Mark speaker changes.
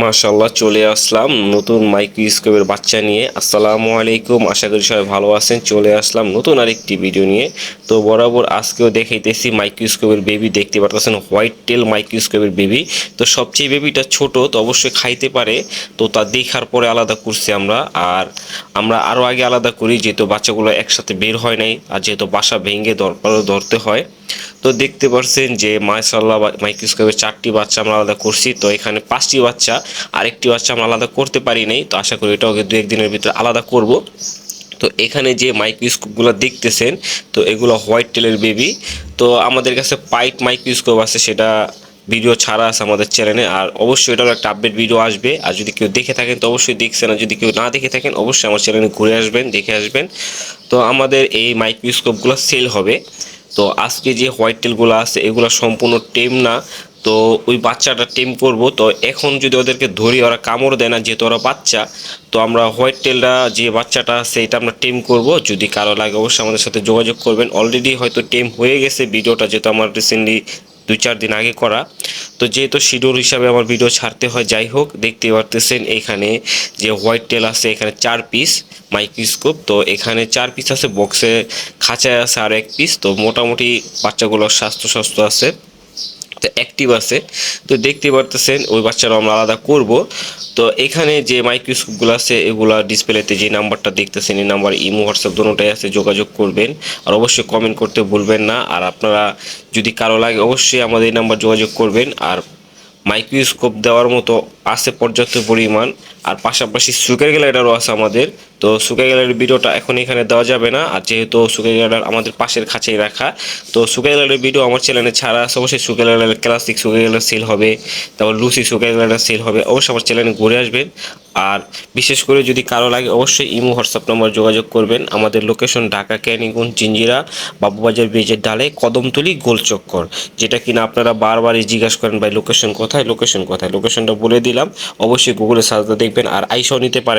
Speaker 1: মাশাআল্লাহ চলে আসলাম নতুন মাইক্রোস্কোপের বাচ্চা নিয়ে। আসসালামু আলাইকুম, আশা করি সবাই ভালো আছেন। চলে আসলাম নতুন আরেকটি ভিডিও নিয়ে। তো বরাবর আজকেও দেখাইতেছি মাইক্রোস্কোপের বেবি। দেখতে পারতেছেন হোয়াইট টেল মাইক্রোস্কোপের বেবি। তো সবচেয়ে বেবিটা ছোট, তো অবশ্যই খাইতে পারে, তো তা দেখার পরে আলাদা করছি আমরা। আর আমরা আরও আগে আলাদা করি, যেহেতু বাচ্চাগুলো একসাথে বের হয় নাই, আর যেহেতু বাসা ভেঙে ধরতে হয়। তো দেখতে পাচ্ছেন যে মাশাআল্লাহ মাইক্রোস্কোপের 4টি বাচ্চা আমরা আলাদা করছি। তো এখানে 5টি বাচ্চা, আরেকটি বাচ্চা আমরা আলাদা করতে পারি নাই। তো আশা করি এটাও 2-1 দিনের ভিতরে আলাদা করব। তো এখানে যে মাইক্রোস্কোপগুলো দেখতেছেন, তো এগুলো হোয়াইট টেলের বেবি। তো আমাদের কাছে পাইট মাইক্রোস্কোপ আছে, সেটা ভিডিও ছাড়া আছে আমাদের চ্যানেলে। আর অবশ্যই এটারও একটা আপডেট ভিডিও আসবে। আর যদি কেউ দেখে থাকেন তো অবশ্যই দেখছেন, আর যদি কেউ না দেখে থাকেন অবশ্যই আমার চ্যানেলে ঘুরে আসবেন, দেখে আসবেন। তো আমাদের এই মাইক্রোস্কোপগুলো সেল হবে। তো আজকে যে হোয়াইট টেলগুলো আছে এগুলো সম্পূর্ণ টেম না। তো ওই বাচ্চাটা টেম করব। তো এখন যদি ওদেরকে ধরি, ওরা কামড় দেয় না যেহেতু ওরা বাচ্চা। তো আমরা হোয়াইট টেলটা যে বাচ্চাটা আছে এটা আমরা টেম করব। যদি কারো লাগে অবশ্যই আমাদের সাথে যোগাযোগ করবেন। অলরেডি হয়তো টেম হয়ে গেছে ভিডিওটা, যেহেতু আমার রিসেন্টলি 2-4 দিন আগে করা। তো যেহেতু শিডিউল হিসাবে আমার ভিডিও ছাড়তে হয়, যাই হোক দেখতে পারতেছেন এইখানে যে হোয়াইট টেল আছে, এখানে 4 পিস মাইক্রোস্কোপ। তো এখানে 4 পিস আছে, বক্সে খাঁচায় আছে আর 1 পিস। তো মোটামুটি বাচ্চাগুলোর স্বাস্থ্য আছে, তো অ্যাক্টিভ আছে। তো দেখতে পারতেছেন ওই বাচ্চারা আমরা আলাদা করব। তো এখানে যে মাইক্রোস্কোপগুলো আছে এগুলা ডিসপ্লেতে যে নাম্বারটা দেখতেছেন, এই নাম্বার ইমো হোয়াটসঅ্যাপ দুটোটাই আছে, যোগাযোগ করবেন। আর অবশ্যই কমেন্ট করতে ভুলবেন না। আর আপনারা যদি কারো লাগে অবশ্যই আমাদের এই নাম্বার যোগাযোগ করবেন। আর মাইক্রোস্কোপ দেওয়ার মতো আছে পর্যাপ্ত পরিমাণ। আর পাশাপাশি সুগার গ্লাইডারও আছে আমাদের। তো সুগার গ্লাইডারের ভিডিওটা এখন এখানে দেওয়া যাবে না, আর যেহেতু সুগার গ্লাইডার আমাদের পাশের খাঁচাই রাখা। তো সুগার গ্লাইডারের ভিডিও আমার চ্যানেলে ছাড়া আছে, অবশ্যই sugar glider classic sugar glider sale হবে, তারপর লুসি সুগার গ্লাইডার সেল হবে। অবশ্যই আমার চ্যানেলে ঘুরে আসবেন। আর বিশেষ করে যদি কারো লাগে অবশ্যই ইমো হোয়াটসঅ্যাপ নম্বর যোগাযোগ করবেন। আমাদের লোকেশন ঢাকা ক্যানিগঞ্জ জিঞ্জিরা বাবুবাজার ব্রিজের ডালে কদমতলি গোলচক্কর, যেটা কিনা আপনারা বারবারই জিজ্ঞাসা করেন ভাই লোকেশন কোথায়, লোকেশনটা বলে দিলাম। অবশ্যই গুগলে সার্চ দেখবেন, আর আইসাও নিতে পারেন।